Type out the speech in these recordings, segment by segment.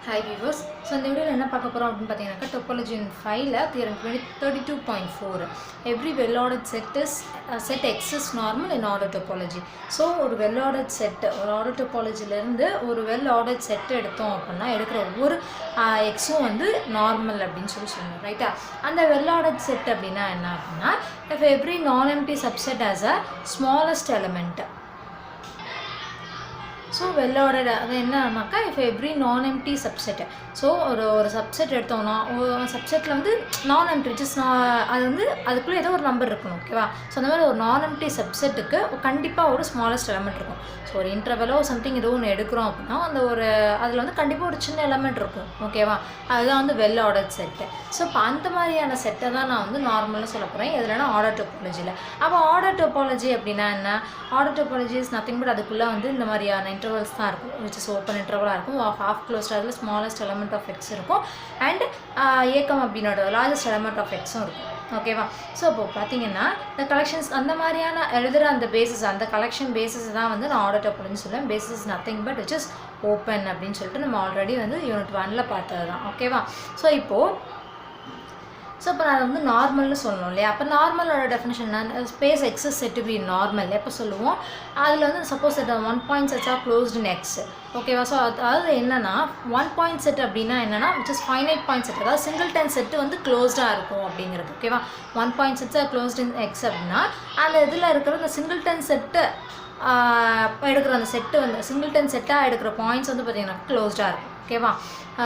Hi viewers. So இந்த வீடியோல என்ன பார்க்க போறோம் அப்படினு பாத்தீங்கன்னா topology in 5 ல theorem 32.4 every well ordered set is set X is normal in order topology. So ஒரு well ordered set ஒரு order topology ல இருந்து ஒரு well ordered set எடுத்தோம் அப்படினா எடுக்கிற ஒவ்வொரு X வந்து நார்மல் அப்படினு சொல்லுவோம் ரைட்டா. அந்த well ordered set அப்படினா என்ன அப்படினா if every non empty subset has a smallest element. So well ordered அது என்னன்னாக்கா if every non empty subset so ஒரு subset எடுத்தோம்னா ஒரு subsetல வந்து non empty just அது வந்து அதுக்குள்ள ஏதோ ஒரு நம்பர் இருக்கணும் ஓகேவா. ஸோ அந்த மாதிரி ஒரு non empty subsetக்கு கண்டிப்பாக ஒரு ஸ்மாலஸ்ட் எலமெண்ட் இருக்கும். ஸோ ஒரு இன்டர்வலோ சம்திங் ஏதோ ஒன்று எடுக்கிறோம் அப்படின்னா அந்த ஒரு அதில் வந்து கண்டிப்பாக ஒரு சின்ன எலமெண்ட் இருக்கும் ஓகேவா. அதுதான் வந்து வெல் ஆர்டர்ட் செட்டு. ஸோ இப்போ அந்த மாதிரியான செட்டை தான் நான் வந்து நார்மலாக சொல்ல போகிறேன் எதுலன்னா ஆர்டர் டோபாலஜியில். அப்போ ஆர்டர் டோபாலஜி அப்படின்னா என்ன? Order topology is nothing but அதுக்குள்ளே வந்து இந்த மாதிரியான இன்டர்வல்ஸ் தான் இருக்கும் விச் இஸ் ஓப்பன் இன்டர்வலாக இருக்கும். ஹாஃப் க்ளோஸ்ட் அதில் ஸ்மாலஸ்ட் எலமெண்ட் ஆஃப் எக்ஸ் இருக்கும் அண்ட் ஏக்கம் அப்படின்னோட லார்ஜஸ்ட் எலமெண்ட் ஆஃப் எக்ஸும் இருக்கும் ஓகேவா. ஸோ இப்போ பார்த்தீங்கன்னா இந்த கலெக்ஷன்ஸ் அந்த மாதிரியான எழுதுகிற அந்த பேசிஸ் அந்த கலெக்ஷன் பேசிஸ் தான் வந்து நான் ஆர்டர் டோபாலஜின்னு சொல்லுவேன். Basis is nothing but which is open அப்படின்னு சொல்லிட்டு நம்ம ஆல்ரெடி வந்து யூனிட் 1ல் பார்த்தது தான் ஓகேவா. ஸோ இப்போ நான் வந்து நார்மல்னு சொல்லணும் இல்லையா. அப்போ நார்மலோட டெஃபினேஷன் என்ன? Space X is set to be normal எப்போ சொல்லுவோம்? அதில் வந்து suppose that 1 point sets R closed in X ஓகேவா. ஸோ அதாவது என்னென்னா 1 பாயிண்ட் செட் அப்படின்னா என்னென்னா which is finite point set, அதாவது சிங்கிள்டன் செட்டு வந்து க்ளோஸ்டாக இருக்கும் அப்படிங்கிறது ஓகேவா. 1 பாயிண்ட் செட்ஸ் ஆர் க்ளோஸ்ட் இன் எக்ஸ் அப்படின்னா அந்த இதில் இருக்கிற இந்த சிங்கிள்டன் செட்டு எடுக்கிற அந்த செட்டு வந்து சிங்கிள்டன் செட்டாக எடுக்கிற பாயிண்ட்ஸ் வந்து பார்த்திங்கன்னா க்ளோஸ்டாக இருக்கும் ஓகேவா.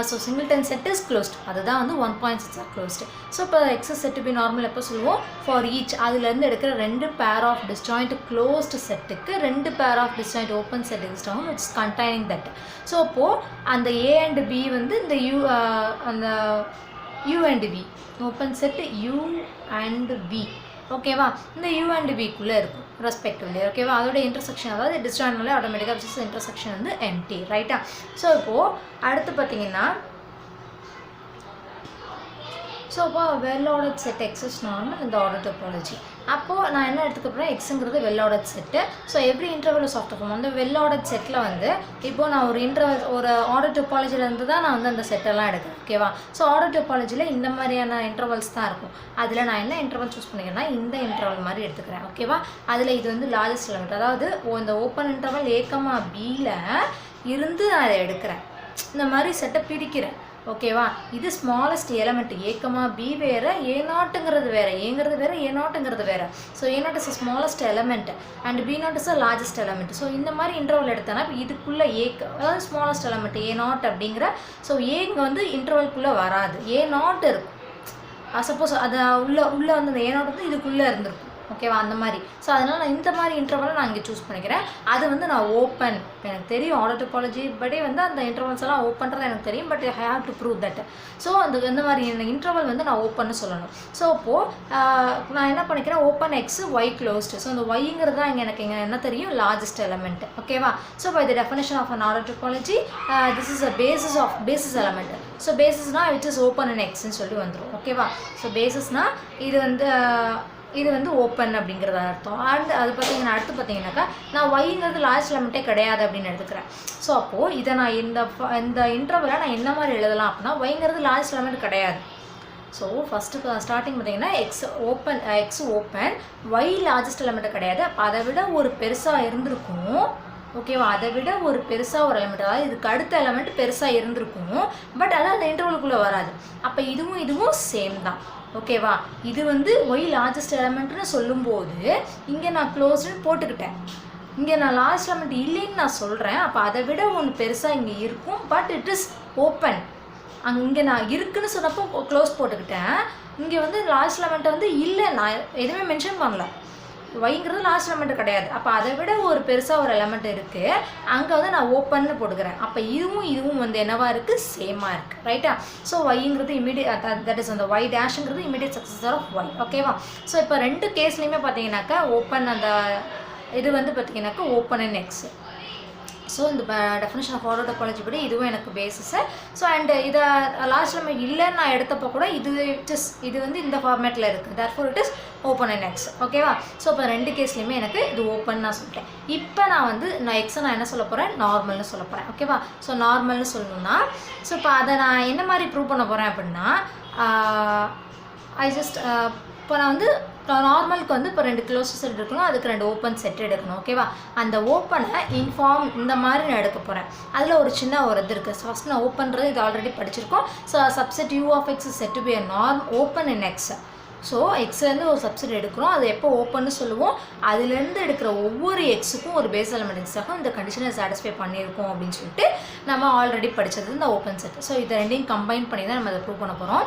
So singleton set is closed, அதுதான் வந்து 1 point sets are closed. So இப்போ X set to be normal எப்போ சொல்லுவோம்? ஃபார் ஈச் அதுலேருந்து எடுக்கிற 2 பேர் ஆஃப் டிஸ்ஜாயிண்ட் க்ளோஸ்டு செட்டுக்கு 2 pair of disjoint open set exist ஆகும் which is containing that. So அப்போது அந்த ஏ அண்ட் பி வந்து இந்த அந்த U and B open set U and B ஓகேவா. இந்த யூ அண்ட் பிக்குள்ளே இருக்கும் ரெஸ்பெக்டிவ்லி ஓகேவா. அதோட இன்டர்செக்ஷன் அதாவது டிஸ்ஜாயின்ட்னாலே ஆட்டோமேட்டிக்காக விச் இஸ் இன்டர்செக்ஷன் வந்து எம்டி ரைட்டா. ஸோ இப்போது அடுத்து பார்த்தீங்கன்னா இப்போ well ordered set X is normal இந்த ஆர்டர் டோபாலஜி. அப்போது நான் என்ன எடுத்துக்க போகிறேன்? எக்ஸுங்கிறது well ordered set. So every interval is of the form அந்த வெல் ஆர்டர்ட் செட்டில் வந்து இப்போது நான் ஒரு ஆர்டர் டோபாலஜிலேருந்து தான் நான் வந்து அந்த செட்டெல்லாம் எடுக்கிறேன் ஓகேவா. ஸோ ஆர்டர் டோபாலஜியில் இந்த மாதிரியான இன்டர்வல்ஸ் தான் இருக்கும். அதில் நான் என்ன இன்டர்வல் சூஸ் பண்ணிக்கிறேன்னா இந்த இன்டர்வல் மாதிரி எடுத்துக்கிறேன் ஓகேவா. அதில் இது வந்து லார்ஜஸ்ட் எலமெண்ட், அதாவது இந்த ஓப்பன் இன்டர்வல் ஏக்கமா பியில் இருந்து நான் அதை எடுக்கிறேன். இந்த மாதிரி செட்டை பிரிக்கிறேன் ஓகேவா. இது ஸ்மாலஸ்ட் எலமெண்ட் ஏக்கமா பி வேறு, ஏ நாட்டுங்கிறது வேறு, ஏங்கிறது வேறு, ஏ நாட்டுங்கிறது வேறு. So A not is a smallest element and B naught is a largest element. So இந்த மாதிரி இன்டர்வல் எடுத்தேன்னா இப்போ இதுக்குள்ளே அதாவது ஸ்மாலஸ்ட் எலமெண்ட் ஏ நாட் அப்படிங்கிற ஸோ ஏங்க வந்து இன்டர்வல்குள்ளே வராது, ஏ நாட் இருக்கும். சப்போஸ் அது உள்ளே வந்து அந்த ஏ நாட் வந்து இதுக்குள்ளே இருந்திருக்கும் ஓகேவா அந்த மாதிரி. ஸோ அதனால் நான் இந்த மாதிரி இன்டர்வலை நான் இங்கே சூஸ் பண்ணிக்கிறேன். அது வந்து நான் ஓப்பன், எனக்கு தெரியும் ஆர்டர் டோபாலஜி படி வந்து அந்த இன்டர்வல்ஸ் எல்லாம் ஓப்பன்றது எனக்கு தெரியும், but I have to prove that. So இந்த மாதிரி இன்டர்வல் வந்து நான் ஓப்பன்னு சொல்லணும். ஸோ அப்போது நான் என்ன பண்ணிக்கிறேன்? Open X Y closed. So அந்த ஒய்ங்கிறது தான் எனக்கு என்ன தெரியும்? லார்ஜஸ்ட் எலமெண்ட் ஓகேவா. So by the definition of an order topology this is a basis element. So பேசிஸ்னால் விச் இஸ் ஓப்பன் இன் எக்ஸ்ன்னு சொல்லி வந்துடும் ஓகேவா. ஸோ பேசிஸ்னால் இது வந்து ஓப்பன் அப்படிங்கிறத அர்த்தம். அண்ட் அது பார்த்தீங்கன்னா அடுத்து பார்த்தீங்கன்னாக்கா நான் ஒய்ங்கிறது லார்ஜ் எலமெண்ட்டே கிடையாது அப்படின்னு எடுத்துக்கிறேன். ஸோ அப்போது இதை நான் இந்த இன்டர்வலை நான் என்ன மாதிரி எழுதலாம் அப்படின்னா ஒய்ங்கிறது லார்ஜ் எலமெண்ட் கிடையாது. ஸோ ஃபஸ்ட்டு ஸ்டார்டிங் பார்த்தீங்கன்னா X open Y largest element கிடையாது. அப்போ அதை விட ஒரு பெருசாக இருந்திருக்கும் ஓகேவா. அதை விட ஒரு பெருசாக ஒரு எலமெண்ட், அதாவது இதுக்கு அடுத்த எலமெண்ட் பெருசாக இருந்திருக்கும், பட் அது அந்த இன்டர்வலுக்குள்ளே வராது. அப்போ இதுவும் சேம் தான் ஓகேவா. இது வந்து ஒய் லார்ஜஸ்ட் எலமெண்ட்னு சொல்லும்போது இங்கே நான் க்ளோஸ்டுன்னு போட்டுக்கிட்டேன், இங்கே நான் லார்ஜ் எலமெண்ட் இல்லைன்னு நான் சொல்கிறேன். அப்போ அதை விட ஒன்று பெருசாக இங்கே இருக்கும், பட் இட் இஸ் ஓப்பன். இங்கே நான் இருக்குன்னு சொன்னப்போ க்ளோஸ் போட்டுக்கிட்டேன், இங்கே வந்து லார்ஜ் எலமெண்ட்டை வந்து இல்லை நான் எதுவுமே மென்ஷன் பண்ணல. ஒய்ங்கிறது லாஸ்ட் எலமெண்ட் கிடையாது. அப்போ அதை விட ஒரு பெருசாக ஒரு எலமெண்ட் இருக்குது, அங்கே வந்து நான் ஓப்பன்னு போட்டுக்கிறேன். அப்போ இதுவும் வந்து என்னவா இருக்குது? சேமாக இருக்குது ரைட்டா. ஸோ ஒய்ங்கிறது இமீடியட் தட் இஸ் அந்த ஒய் டேஷுங்கிறது இமீடியட் சக்ஸஸர் ஆஃப் ஒய் ஓகேவா. ஸோ இப்போ 2 கேஸ்லையுமே பார்த்தீங்கன்னாக்கா ஓப்பன் அந்த இது வந்து பார்த்தீங்கன்னாக்கா ஓப்பன் இன் எக்ஸ். ஸோ இந்த டெஃபினேஷன் ஆஃப் ஆர்டர் டோபாலஜி படி இதுவும் எனக்கு பேசிஸு. ஸோ அண்ட் இதை லாஸ்ட் நம்ம இல்லைன்னு நான் எடுத்தப்போ கூட இது வந்து இந்த ஃபார்மேட்டில் இருக்குது, therefore it is open in X. ஓகேவா? ஸோ இப்போ 2 கேஸ்லையுமே எனக்கு இது ஓப்பன் நான் சொல்லிட்டேன். இப்போ நான் எக்ஸை நான் என்ன சொல்ல போகிறேன், நார்மல்னு சொல்ல போகிறேன். ஓகேவா? ஸோ நார்மல்னு சொல்லணும்னா ஸோ இப்போ அதை நான் என்ன மாதிரி ப்ரூவ் பண்ண போகிறேன் அப்படின்னா இப்போ நான் வந்து நார்மலுக்கு வந்து இப்போ 2 க்ளோஸ் செட் எடுக்கணும், அதுக்கு 2 ஓப்பன் செட் எடுக்கணும். ஓகேவா? அந்த ஓப்பனை இன்ஃபார்ம் இந்த மாதிரி நான் எடுக்க போகிறேன். அதில் ஒரு சின்ன இது இருக்குது. ஸோ ஃபஸ்ட் நான் ஓப்பன்றது இது ஆல்ரெடி படிச்சிருக்கோம். So subset U of X set to be a norm open in X. So எக்ஸ்லேருந்து ஒரு சப்செட் எடுக்கிறோம், அது எப்போ ஓப்பன்னு சொல்லுவோம், அதுலேருந்து எடுக்கிற ஒவ்வொரு எக்ஸுக்கும் ஒரு பேஸ் எலிமெண்ட் எக்ஸாகும் இந்த கண்டிஷனை சாட்டிஸ்ஃபை பண்ணியிருக்கோம் அப்படின்னு சொல்லிட்டு நம்ம ஆல்ரெடி படித்தது இந்த ஓப்பன் செட். ஸோ இதை ரெண்டையும் கம்பைன் பண்ணி தான் நம்ம அதை ப்ரூவ் பண்ண போகிறோம்.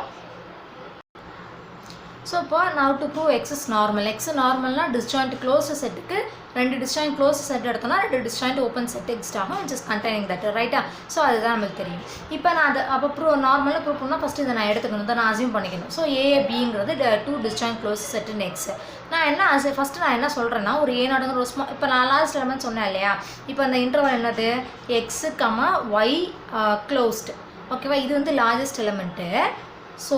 ஸோ இப்போ now to prove x is normal. x நார்மல்னா டிஸ்ஜாயிண்ட் க்ளோஸ் செட்டுக்கு 2 டிஸ்ஜாயிண்ட் க்ளோஸ் செட் எடுத்தோம்னா 2 டிஸ்ஜாயிண்ட் ஓப்பன் செட் எக்ஸ்ட் ஆகும், which is containing that, ரைட்டா? ஸோ அதுதான் நமக்கு தெரியும். இப்போ நான் அதை அப்போ நார்மலாக ப்ரூவ் பண்ணால் ஃபஸ்ட்டு இதை நான் எடுத்துக்கணும், தான் நான் அசியூம் பண்ணிக்கணும். ஸோ ஏபிங்கிறது 2 டிஸ்ஜாயிண்ட் க்ளோஸ் செட்டுன்னு எக்ஸ். நான் என்ன ஃபஸ்ட்டு நான் என்ன சொல்கிறேன்னா ஒரு ஏனாடுங்கிற ஒரு இப்போ நான் லாஸ்ட் எலமெண்ட் சொன்னேன் இல்லையா, இப்போ அந்த இன்டர்வல் என்னது எக்ஸு கமா ஒய் க்ளோஸ்டு. ஓகேவா? இது வந்து லார்ஜஸ்ட் எலமெண்ட்டு. ஸோ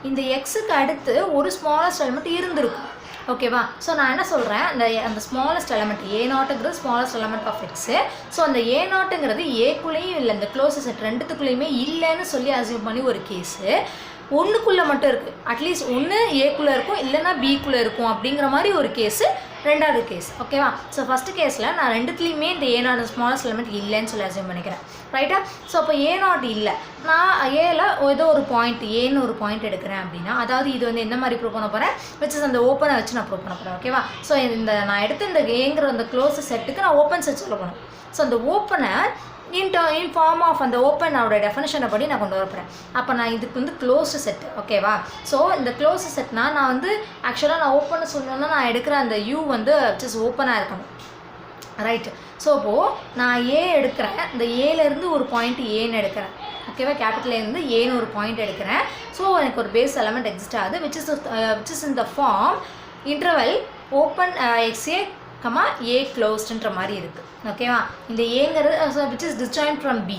இந்த எக்ஸுக்கு அடுத்து ஒரு ஸ்மாலஸ்ட் எலிமெண்ட் இருந்திருக்கும். ஓகேவா? ஸோ நான் என்ன சொல்கிறேன், அந்த ஸ்மாலஸ்ட் எலிமெண்ட் A0ங்கிறது smallest element of X. So அந்த A0ங்கிறது ஏக்குள்ளேயும் இல்லை, இந்த க்ளோஸ் செட் ரெண்டுத்துக்குள்ளேயுமே இல்லைன்னு சொல்லி அசியூம் பண்ணி ஒரு கேஸு ஒன்றுக்குள்ளே மட்டும் இருக்குது, அட்லீஸ்ட் ஒன்று ஏக்குள்ளே இருக்கும் இல்லைன்னா பிக்குள்ளே இருக்கும் அப்படிங்கிற மாதிரி ஒரு கேஸு ரெண்டாவது கேஸ். ஓகேவா? ஸோ ஃபஸ்ட்டு கேஸில் நான் ரெண்டுத்துலேயுமே இந்த A0 ஸ்மாலஸ்ட் எலிமெண்ட் இல்லைன்னு சொல்லி அசியூம் பண்ணிக்கிறேன், ரைட்டா? ஸோ அப்போ A0 இல்லை, நான் ஏல ஏதோ ஒரு பாயிண்ட் ஏன்னு ஒரு பாயிண்ட் எடுக்கிறேன் அப்படின்னா, அதாவது இது வந்து என்ன மாதிரி ப்ரூவ் பண்ண போகிறேன், விச் அந்த ஓப்பனை வச்சு நான் ப்ரூவ் பண்ண போகிறேன். ஓகேவா? ஸோ நான் எடுத்து இந்த ஏங்கிற அந்த க்ளோஸ் செட்டுக்கு நான் ஓப்பன் செட் சொல்ல போகிறேன். ஸோ அந்த ஓப்பனை இன் ஃபார்ம் ஆஃப் அந்த ஓப்பன் அவரோட டெஃபினேஷனை படி நான் கொண்டு வரப்போகிறேன். அப்போ நான் இதுக்கு வந்து க்ளோஸ்டு செட்டு. ஓகேவா? ஸோ இந்த க்ளோஸ் செட்னா நான் வந்து ஆக்சுவலாக நான் ஓப்பன் சொல்லணும்னா நான் எடுக்கிற அந்த யூ வந்து ஜஸ்ட் ஓப்பனாக இருக்கணும், ரைட்டு? ஸோ இப்போது நான் ஏ எடுக்கிறேன், இந்த ஏலேருந்து ஒரு பாயிண்ட் ஏன்னு எடுக்கிறேன். ஓகேவா? கேபிட்டலேருந்து ஏன்னு ஒரு பாயிண்ட் எடுக்கிறேன். ஸோ எனக்கு ஒரு பேஸ் எலமெண்ட் எக்ஸிஸ்ட் ஆகுது, which is in the form interval open X A comma A க்ளோஸ்டுன்ற மாதிரி இருக்குது. ஓகேவா? இந்த ஏங்கிறது which is disjoint from B,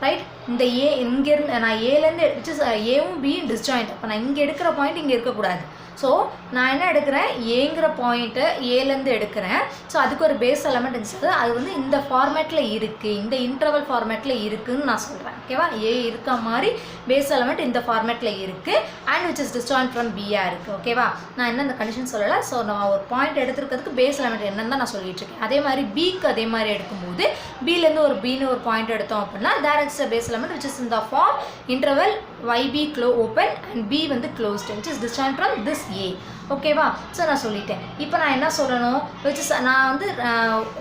right? இந்த ஏ இங்கேருந்து நான் ஏலேருந்து விச் இஸ் ஏவும் பியும் டிஸ்ஜாயிண்ட். அப்போ நான் இங்கே எடுக்கிற பாயிண்ட் இங்கே இருக்கக்கூடாது. ஸோ நான் என்ன எடுக்கிறேன், ஏங்கிற பாயிண்ட்டை ஏலேருந்து எடுக்கிறேன். ஸோ அதுக்கு ஒரு பேஸ் எலமெண்ட் இருந்துச்சு, அது வந்து இந்த ஃபார்மேட்டில் இருக்குது, இந்த இன்டர்வல் ஃபார்மேட்டில் இருக்குதுன்னு நான் சொல்கிறேன். ஓகேவா? ஏ இருக்க மாதிரி பேஸ் எலமெண்ட் இந்த ஃபார்மேட்டில் இருக்குது and which is disjoint from பியாக இருக்குது. ஓகேவா? நான் என்ன இந்த கண்டிஷன் சொல்லலை. ஸோ நான் ஒரு பாயிண்ட் எடுத்துருக்கிறதுக்கு பேஸ் எலமெண்ட் என்னன்னு தான் நான் சொல்லிட்டு இருக்கேன். அதே மாதிரி பிக்கு அதே மாதிரி எடுக்கும்போது பிலேருந்து ஒரு பின்னு ஒரு பாயிண்ட் எடுத்தோம் அப்படின்னா that is base element which is இந்த form interval YB open and B வந்து closed which is disjoint from this A. ஓகேவா? ஸோ நான் சொல்லிட்டேன். இப்போ நான் என்ன சொல்லணும், விச் இஸ் நான் வந்து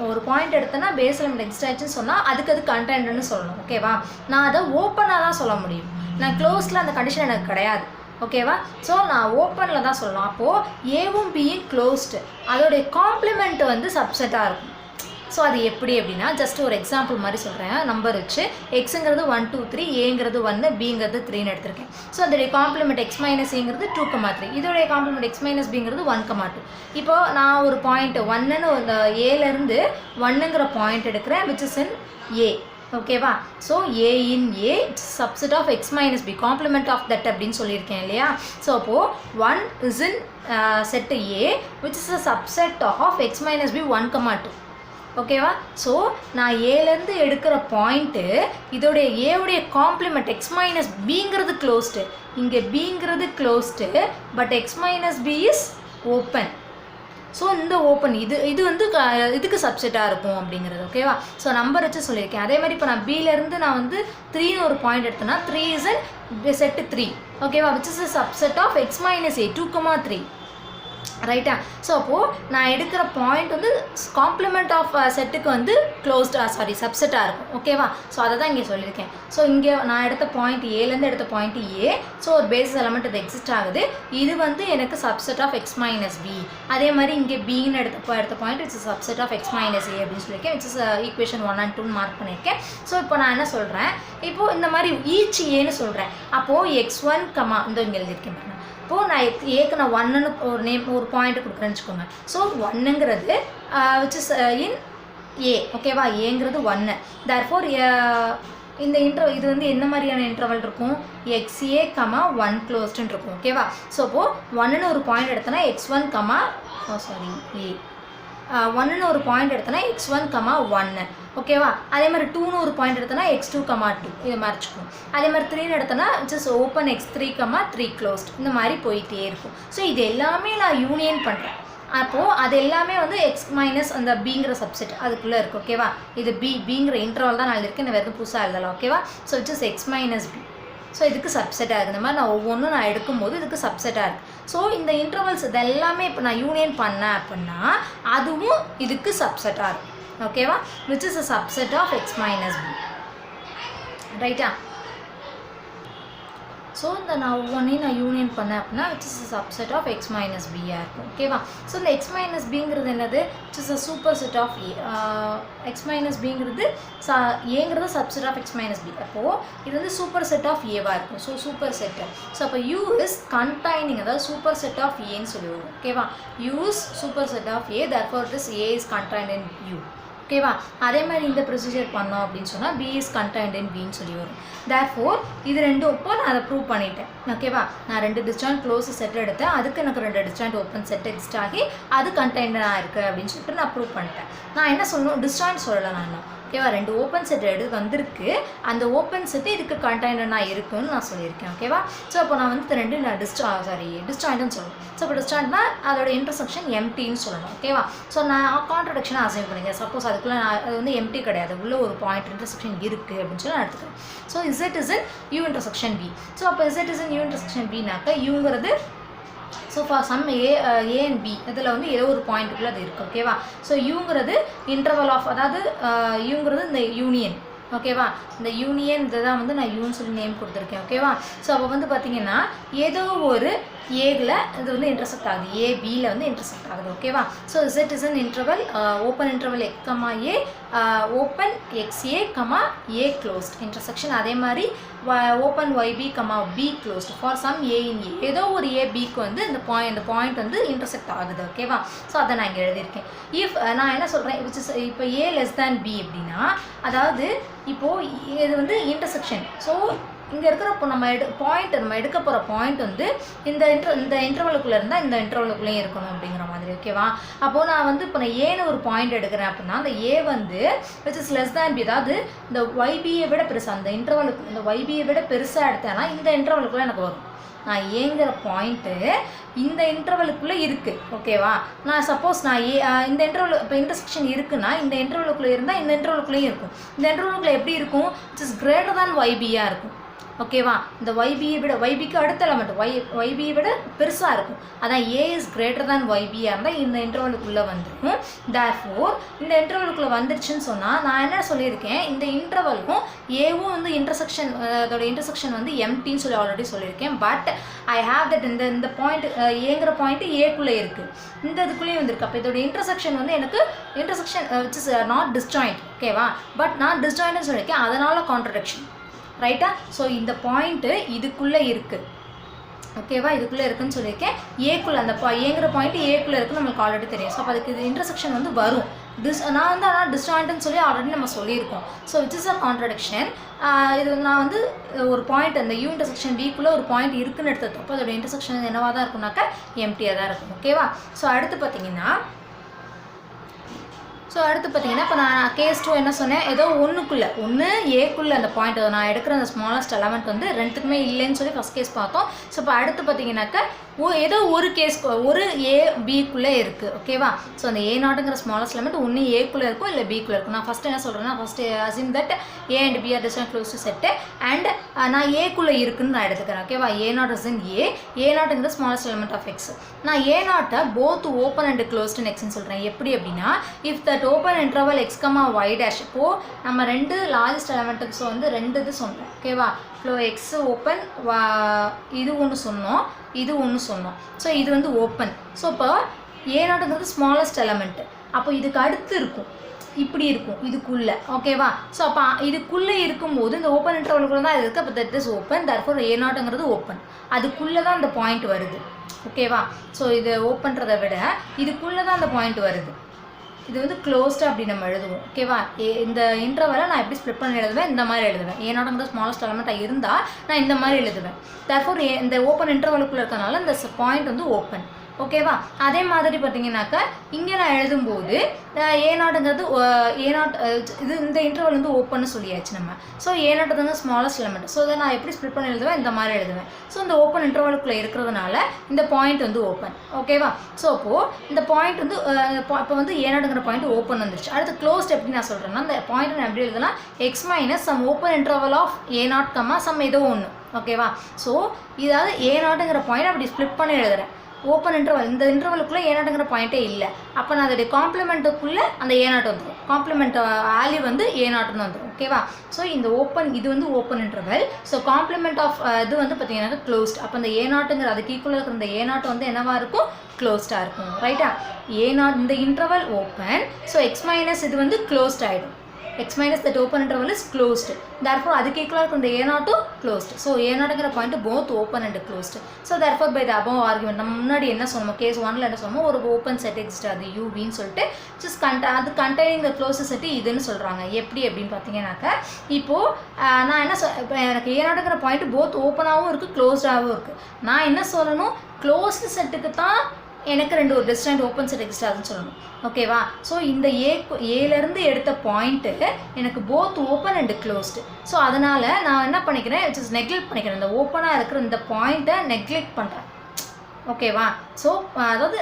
ஒரு பாயிண்ட் எடுத்தேன்னா பேஸ் எலிமெண்ட் எக்ஸ்ட் ஆச்சுன்னு சொன்னால் அதுக்கு அது கண்டென்ட்னு சொல்லணும். ஓகேவா? நான் அதை ஓப்பனாக தான் சொல்ல முடியும், நான் க்ளோஸில் அந்த கண்டிஷன் எனக்கு கிடையாது. ஓகேவா? ஸோ நான் ஓப்பனில் தான் சொல்லணும். அப்போது ஏவும் பியும் க்ளோஸ்டு, அதோடைய காம்ப்ளிமெண்ட் வந்து சப்செட்டாக இருக்கும். ஸோ அது எப்படி அப்படின்னா ஜஸ்ட் ஒரு எக்ஸாம்பிள் மாதிரி சொல்கிறேன், நம்பர் வச்சு எக்ஸுங்கிறது 1 2 3, ஏங்கிறது 1, பிங்கிறது 3ன்னு எடுத்திருக்கேன். ஸோ அதோடைய காம்ப்ளிமெண்ட் எக்ஸ் மைனஸ் ஏங்கிறது 2,3, இதோடைய காம்ப்ளிமெண்ட் எக்ஸ் மைனஸ் பிங்கிறது 1,2. இப்போது நான் ஒரு பாயிண்ட் 1ன்னு இந்த ஏலேருந்து 1ங்கிற பாயிண்ட் எடுக்கிறேன் விச் இஸ் இன் ஏ. ஓகேவா? So A in A subset of X minus B, complement of that அப்படின்னு சொல்லியிருக்கேன் இல்லையா? ஸோ அப்போது 1 is in set A which is a subset of X minus B 1,2. ஓகேவா? ஸோ நான் ஏலேருந்து எடுக்கிற பாயிண்ட்டு இதோடைய ஏவுடைய காம்ப்ளிமெண்ட் எக்ஸ் மைனஸ் பிங்கிறது க்ளோஸ்டு, இங்கே பிங்கிறது closed, but X minus B is open. So இந்த ஓப்பன் இது வந்து இதுக்கு சப்செட்டாக இருக்கும் அப்படிங்கிறது. ஓகேவா? ஸோ நம்பர் வச்சு சொல்லியிருக்கேன். அதே மாதிரி இப்போ நான் பிலேருந்து நான் வந்து 3ன்னு ஒரு பாயிண்ட் எடுத்தேன்னா 3 இஸ் இன் செட்டு 3. ஓகேவா? Which is a subset of X minus A 2,3, ரைட்டா? ஸோ அப்போது நான் எடுக்கிற பாயிண்ட் வந்து காம்ப்ளிமெண்ட் ஆஃப் செட்டுக்கு வந்து சப்செட்டாக இருக்கும். ஓகேவா? ஸோ அதை தான் இங்கே சொல்லியிருக்கேன். ஸோ இங்கே நான் எடுத்த பாயிண்ட் ஏலேருந்து எடுத்த பாயிண்ட் ஏ, ஸோ ஒரு பேசிஸ் எலமெண்ட் இது எக்ஸிஸ்ட் ஆகுது, இது வந்து எனக்கு subset of X minus B. அதே மாதிரி இங்கே பின்னு எடுத்த point it's subset of X minus A அப்படின்னு சொல்லியிருக்கேன், which is equation 1 and 2 mark பண்ணியிருக்கேன். ஸோ இப்போ நான் என்ன சொல்கிறேன், இப்போது இந்த மாதிரி ஈச் ஏன்னு சொல்கிறேன். அப்போது x1 இந்த இங்கே எழுதியிருக்கேன். இப்போது நான் ஏக்கு நான் 1ன்னு ஒரு பாயிண்ட் கொடுக்குறேன்னு வச்சுக்கோங்க. So 1ங்கிறது which is in A ஓகேவா ஏங்கிறது 1 தேர்ஃபோர் இந்த இது வந்து என்ன மாதிரியான இன்டர்வல் இருக்கும் XA, 1 க்ளோஸ்டுன்னு இருக்கும் ஓகேவா ஸோ அப்போது 1ன்னு ஒரு பாயிண்ட் எடுத்தோன்னா x1, ஏ 1ன்னு ஒரு பாயிண்ட் எடுத்தோன்னா x1, 1 ஓகேவா அதே மாதிரி 2ன்னு ஒரு பாயிண்ட் எடுத்தோன்னா x2, 2 இதை மறைச்சிக்கும் அதே மாதிரி 3ன்னு எடுத்தோன்னா ஜஸ்ட் ஓப்பன் x3, 3 க்ளோஸ்ட் இந்த மாதிரி போயிட்டே இருக்கும் ஸோ இது எல்லாமே நான் யூனியன் பண்ணுறேன் அப்போது அது எல்லாமே வந்து எக்ஸ் மைனஸ் அந்த பிங்கிற சப்செட் அதுக்குள்ளே இருக்குது ஓகேவா இது பிங்கிற இன்டர்வல் தான் நான் இருக்குது நான் வெறும் புதுசாக எழுதலாம் ஓகேவா so it's X minus B so இதுக்கு சப்செட்டாக இருக்குது இந்த மாதிரி நான் ஒவ்வொன்றும் நான் எடுக்கும்போது இதுக்கு சப்செட்டாக இருக்குது ஸோ இந்த இன்டர்வல்ஸ் இது எல்லாமே இப்போ நான் யூனியன் பண்ணேன் அப்படின்னா அதுவும் இதுக்கு சப்செட்டாக இருக்கும் ஓகேவா which is a subset of X minus B ரைட்டா ஸோ இந்த நான் ஒவ்வொன்றையும் நான் யூனியன் பண்ணேன் அப்படின்னா it's is subset of X minus பியாக இருக்கும் ஓகேவா ஸோ இந்த எக்ஸ் மைனஸ் பிங்கிறது என்னது it's is a super set of A X minus பிங்கிறது ஏங்கிறது subset of X minus B அப்போது இது வந்து சூப்பர் செட் ஆஃப் ஏவாக இருக்கும் ஸோ சூப்பர் செட்டு ஸோ அப்போ யூ இஸ் கண்டைனிங் அதாவது சூப்பர் செட் ஆஃப் ஏன்னு சொல்லுவோம் ஓகேவா U is super set of A therefore this A is contained in U ஓகேவா அதே மாதிரி இந்த ப்ரொசீஜர் பண்ணோம் அப்படின்னு சொன்னால் பி இஸ் கண்டைன்ட் இன் பின்னு சொல்லி வரும் தேர்ஃபோர் இது ரெண்டும் இப்போ நான் அதை ப்ரூவ் பண்ணிட்டேன் ஓகேவா நான் 2 டிஸ்ஜாயிண்ட் க்ளோஸ் செட் எடுத்தேன் அதுக்கு எனக்கு 2 டிஸ்ஜாயிண்ட் ஓப்பன் செட் எக்ஸ்ட் ஆகி அது கண்டைண்டாக இருக்குது அப்படின்னு சொல்லிட்டு நான் ப்ரூவ் பண்ணிட்டேன் நான் என்ன சொல்லணும் டிஸ்ஜாயிண்ட் சொல்லலாம் நான் ஓகேவா 2 ஓப்பன் செட் வந்திருக்கு அந்த ஓப்பன் செட்டு இதுக்கு கண்டைண்டாக இருக்குன்னு நான் சொல்லியிருக்கேன் ஓகேவா ஸோ அப்போ நான் வந்து 2 நான் டிஸ்ஜாயிண்ட்னு சொல்லணும் ஸோ இப்போ டிஸ்ஜாயிண்ட்னா அதோட இன்டர்செக்ஷன் எம்டின்னு சொல்லணும் ஓகேவா ஸோ நான் கான்ட்ரடிக்ஷனை அசைவ் பண்ணிங்க சப்போஸ் அதுக்குள்ளே அது வந்து எம்டி கிடையாது உள்ள ஒரு பாயிண்ட் இன்டர்செக்ஷன் இருக்குது அப்படின்னு சொல்லி நான் எடுத்துக்கிறேன் so Z is in U intersection B so அப்போ Z is in U intersection பினாக்க யூங்கிறது so for some A and B இதில் வந்து ஏதோ ஒரு பாயிண்ட்டுக்குள்ளே அது இருக்குது ஓகேவா ஸோ யூங்கிறது இன்டர்வல் ஆஃப் அதாவது யூங்கிறது இந்த யூனியன் ஓகேவா இந்த யூனியன் இதை தான் வந்து நான் யூன்னு சொல்லி நேம் கொடுத்துருக்கேன் ஓகேவா ஸோ அப்போ வந்து பார்த்திங்கன்னா ஏதோ ஒரு ஏல இது வந்து இன்டர்செக்ட் ஆகுது ஏபியில் வந்து இன்டர்செக்ட் ஆகுது ஓகேவா so Z is an interval open interval X comma A open X A comma A closed intersection அதே மாதிரி open Y B comma B closed for some A in A ஏதோ ஒரு ஏ பிக்கு வந்து இந்த பாயிண்ட் வந்து இன்டர்செக்ட் ஆகுது ஓகேவா ஸோ அதை நான் இங்கே எழுதியிருக்கேன் இஃப் நான் என்ன சொல்கிறேன் இப்போ ஏ லெஸ் தேன் பி அப்படின்னா அதாவது இப்போது இது வந்து இன்டர்செக்ஷன் ஸோ இங்கே இருக்கிற இப்போ நம்ம எடுக்க போகிற பாயிண்ட் வந்து இந்த இன்டர்வலுக்குள்ளே இருந்தால் இந்த இன்டர்வலுக்குள்ளேயும் இருக்கணும் அப்படிங்கிற மாதிரி ஓகேவா அப்போது நான் வந்து இப்போ நான் ஏன்னு ஒரு பாயிண்ட் எடுக்கிறேன் அப்படின்னா அந்த ஏ வந்து which is less than B அதாவது இந்த ஒய்பியை விட பெருசாக அந்த இன்டர்வலுக்கு இந்த ஒய்பியை விட பெருசாக எடுத்தேன்னா இந்த இன்டர்வலுக்குள்ளே எனக்கு வரும் நான் ஏங்கிற பாயிண்ட்டு இந்த இன்டர்வலுக்குள்ளே இருக்குது ஓகேவா நான் சப்போஸ் நான் இந்த இன்டர்வல் இப்போ இன்டர்செக்ஷன் இருக்குன்னா இந்த இன்டர்வலுக்குள்ளே இருந்தால் இந்த இன்டர்வலுக்குள்ளேயும் இருக்கும் இந்த இன்டர்வலுக்குள்ளே எப்படி இருக்கும் இட்ஸ் இஸ் கிரேட்டர் தேன் ஒய்பியாக இருக்கும் ஓகேவா இந்த ஒய்பியை விட ஒய்பிக்கு அடுத்த எலமெண்ட் ஒய்பியை விட பெருசாக இருக்கும் அதான் ஏ இஸ் கிரேட்டர் தேன் ஒய்பியாக இருந்தால் இந்த இன்டர்வலுக்குள்ளே வந்துடும் தேர்ஃபோர் இந்த இன்டர்வலுக்குள்ளே வந்துருச்சுன்னு சொன்னால் நான் என்ன சொல்லியிருக்கேன் இந்த இன்டர்வலுக்கும் ஏவும் வந்து இன்டர்செக்ஷன் அதோட இன்டர்செக்ஷன் வந்து எம்டின்னு சொல்லி ஆல்ரெடி சொல்லியிருக்கேன் பட் ஐ ஹாவ் தட் இந்த பாயிண்ட் ஏங்கிற பாயிண்ட்டு ஏக்குள்ளே இருக்குது இந்த இதுக்குள்ளேயும் வந்துருக்கு அப்போ இதோட இன்டர்செக்ஷன் வந்து எனக்கு intersection which is not disjoint ஓகேவா பட் நான் டிஸ்ஜாயிண்ட்னு சொல்லியிருக்கேன் அதனால் கான்ட்ரடிக்ஷன் ரைட்டா ஸோ இந்த பாயிண்ட்டு இதுக்குள்ளே இருக்குது ஓகேவா இதுக்குள்ளே இருக்குன்னு சொல்லியிருக்கேன் ஏக்குள்ளே அந்த ஏங்கிற பாயிண்ட்டு ஏக்குள்ளே இருக்குன்னு நம்மளுக்கு ஆல்ரெடி தெரியும் ஸோ அப்போ அதுக்கு இது இன்டர்செக்ஷன் வந்து வரும் நான் வந்து ஆனால் டிஸ்ஜாயிண்ட்னு சொல்லி ஆல்ரெடி நம்ம சொல்லியிருக்கோம் so which is a contradiction இது நான் வந்து ஒரு பாயிண்ட் அந்த யூ இன்டர்செக்ஷன் பிக்குள்ளே ஒரு பாயிண்ட் இருக்குன்னு எடுத்தப்போ அதோட இன்டர்செக்ஷன் என்னவாக தான் இருக்கும்னாக்கா எம்டியாக தான் இருக்கும் ஓகேவா ஸோ அடுத்து பார்த்தீங்கன்னா ஸோ அடுத்து பார்த்தீங்கன்னா இப்போ நான் கேஸ் 2 என்ன சொன்னேன் ஏதோ ஒன்று ஏக்குள்ளே அந்த பாயிண்ட் நான் எடுக்கிற அந்த ஸ்மாலஸ்ட் எலமெண்ட் வந்து ரெண்டுக்குமே இல்லைன்னு சொல்லி ஃபஸ்ட் கேஸ் பார்த்தோம் ஸோ இப்போ அடுத்து பார்த்தீங்கன்னாக்கா ஏதோ ஒரு கேஸ் ஒரு ஏ பிக்குள்ளே இருக்குது ஓகேவா ஸோ அந்த ஏ நாட்டுங்கிற ஸ்மாலஸ்ட் எலமெண்ட் ஒன்று ஏக்குள்ளே இருக்கும் இல்லை பிக்குள்ளே இருக்கும் நான் ஃபஸ்ட்டு என்ன சொல்கிறேன்னா first assume that A and B are disjoint close to set and நான் ஏக்குள்ளே இருக்குன்னு நான் எடுத்துக்கிறேன் ஓகேவா A not is in A நாட்டுங்கிற ஸ்மாலஸ்ட் எலமெண்ட் ஆஃப் எக்ஸ் நான் ஏ நாட்டை போத் ஓப்பன் அண்ட் க்ளோஸ்டு எக்ஸ்ன்னு சொல்கிறேன் எப்படி அப்படின்னா if that open interval X comma Y dash இப்போது நம்ம 2 லார்ஜஸ்ட் எலமெண்ட்டுக்கு ஸோ வந்து 2 இது சொன்னோம் ஓகேவா இப்போ எக்ஸ் ஓப்பன் இது ஒன்று சொன்னோம் இது ஒன்று சொன்னோம் ஸோ இது வந்து ஓப்பன் ஸோ இப்போ ஏ நாட்டுங்கிறது ஸ்மாலஸ்ட் எலமெண்ட்டு அப்போ இதுக்கு அடுத்து இருக்கும் இப்படி இருக்கும் இதுக்குள்ளே ஓகேவா ஸோ அப்போ இதுக்குள்ளே இருக்கும்போது இந்த ஓப்பன் இன்டர்வலுக்குள்ளே தான் இருக்குது அப்போ that is open therefore A நாட்டுங்கிறது ஓப்பன் அதுக்குள்ளே தான் அந்த பாயிண்ட் வருது ஓகேவா ஸோ இது ஓப்பன்றதை விட இதுக்குள்ளே தான் அந்த பாயிண்ட் வருது இது வந்து க்ளோஸ்டு அப்படி நம்ம எழுதுவோம். ஓகேவா? இந்த இன்டர்வலை நான் எப்படி ஸ்ப்ளிட் பண்ணி எழுதுவேன், இந்த மாதிரி எழுதுவேன். ஏனாட்டுங்கிற ஸ்மாலஸ்ட் எலமெண்ட்டாக இருந்தால் நான் இந்த மாதிரி எழுதுவேன். தேர்ஃபோர் இந்த ஓப்பன் இன்டர்வலுக்குள்ளே இருக்கனால இந்த பாயிண்ட் வந்து ஓப்பன். ஓகேவா? அதே மாதிரி பார்த்தீங்கன்னாக்கா இங்கே நான் எழுதும்போது ஏனாட்டுங்கிறது இது இந்த இன்டர்வல் வந்து ஓப்பன்னு சொல்லியாச்சு நம்ம. ஸோ ஏனாட்டு வந்து ஸ்மாலஸ்ட் எலமெண்ட். ஸோ இதை நான் எப்படி ஸ்ப்ளிட் பண்ணி எழுதுவேன், இந்த மாதிரி எழுதுவேன். ஸோ இந்த ஓப்பன் இன்டர்வலுக்குள்ளே இருக்கிறதுனால இந்த பாயிண்ட் வந்து ஓப்பன். ஓகேவா? ஸோ அப்போது இந்த பாயிண்ட் வந்து இப்போ வந்து ஏனாட்டுங்கிற பாயிண்ட் ஓப்பன் வந்துருச்சு. அடுத்து க்ளோஸ்ட் எப்படி நான் சொல்கிறேன்னா, இந்த பாயிண்ட் நான் எப்படி எழுதுனா X minus some open interval of ஏ0 கம்மா சம் ஏதோ ஒன்று. ஓகேவா? ஸோ இதாவது ஏ0ங்கிற பாயிண்ட் அப்படி ஸ்ப்ளிட் பண்ணி எழுதுறேன். ஓப்பன் இன்டர்வல், இந்த இன்டர்வலுக்குள்ளே ஏனாட்டுங்கிற பாயிண்ட்டே இல்லை. அப்போ நான் அதோடைய காம்ப்ளிமெண்ட்டுக்குள்ளே அந்த ஏனாட்டு வந்துடும். காம்ப்ளிமெண்ட் வேல்யூ வந்து ஏனாட்டுன்னு வந்துடும். ஓகேவா? ஸோ இந்த ஓப்பன் இது வந்து open interval. So complement of இது வந்து பார்த்தீங்கன்னா க்ளோஸ்ட். அப்போ அந்த ஏனாட்டுங்கிற அதுக்கு ஈக்குவலாக இருக்கிற இந்த ஏனாட்டு வந்து என்னவாக இருக்கும், க்ளோஸ்டாக இருக்கும். ரைட்டா? ஏனாட் இந்த interval open. So X minus இது வந்து க்ளோஸ்ட் ஆகிடும். x minus that open interval is closed. Therefore, அதுக்கு equal இருக்கும் இந்த a0 closed. So, a0ங்கிற point both open and closed. So, therefore, by the above argument, நம்ம முன்னாடி என்ன சொன்னோம், கேஸ் 1ல என்ன சொன்னோம், ஒரு open set exist அது u vன்னு சொல்லிட்டு just அது containing the closed set இதுன்னு சொல்கிறாங்க. எப்படி அப்படின்னு பார்த்தீங்கன்னாக்கா, இப்போது நான் என்ன இப்போ எனக்கு a0ங்கிற பாயிண்ட் both ஓப்பனாகவும் இருக்குது க்ளோஸ்டாகவும் இருக்குது. நான் என்ன சொல்லணும், க்ளோஸ்டு செட்டுக்கு தான் எனக்கு ஒரு டிஸ்டன்ட் ஓப்பன் செட் எக்ஸிஸ்ட் ஆகுதுன்னு சொல்லணும். ஓகேவா? ஸோ இந்த ஏலேருந்து எடுத்த பாயிண்ட்டு எனக்கு both open and closed. So அதனால் நான் என்ன பண்ணிக்கிறேன், நெக்லெக்ட் பண்ணிக்கிறேன். இந்த ஓப்பனாக இருக்கிற இந்த பாயிண்ட்டை நெக்லெக்ட் பண்ணுறேன். ஓகேவா? ஸோ அதாவது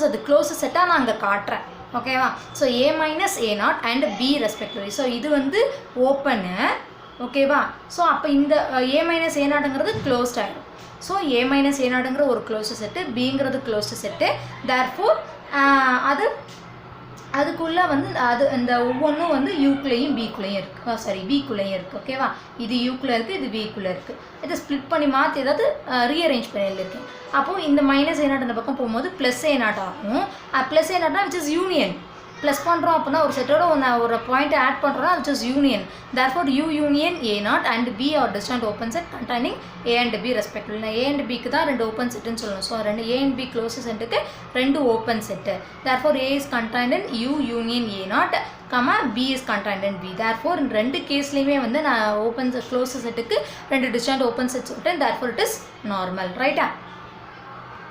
அது க்ளோஸ்டு செட்டாக நான் அங்கே காட்டுறேன். ஓகேவா? So a minus a0 and b respectively. So இது வந்து ஓப்பனு. ஓகேவா? ஸோ அப்போ இந்த a மைனஸ் a0ங்கிறது க்ளோஸ்ட் ஆகிடும். ஸோ a மைனஸ் a0ங்கிற ஒரு க்ளோஸ்டு செட்டு, பிங்கிறது க்ளோஸ்டு செட்டு. தேர்ஃபோர் அதுக்குள்ளே வந்து இந்த ஒவ்வொன்றும் வந்து யூக்குள்ளேயும் பிக்குள்ளேயும் இருக்குது. பிக்குள்ளேயும் இருக்குது. ஓகேவா? இது யூக்குள்ளே இருக்குது, இது பிக்குள்ளே இருக்குது. இதை ஸ்ப்ளிட் பண்ணி மாற்றி ஏதாவது ரீஅரேஞ்ச் பண்ணி எழுதியிருக்கேன். அப்போது இந்த மைனஸ் a0 இந்த பக்கம் போகும்போது ப்ளஸ் a0 ஆகும். Plus a0 which is union. Plus பண்ணுறோம் அப்படின்னா ஒரு செட்டோட ஒரு பாயிண்ட்டை ஆட் பண்ணுறோன்னா which is union. Therefore u union a0 and b are disjoint open set containing a and b respectively. a and bக்கு தான் 2 ஓப்பன் செட்டுன்னு சொல்லணும். So a and b close செட்டுக்கு 2 open set. Therefore a is contained in u union a0 comma b is contained in b. Therefore இந்த 2 கேஸ்லையுமே வந்து நான் close செட்டுக்கு 2 distant open set சொல்லிட்டேன். Therefore it is normal. ரைட்டா?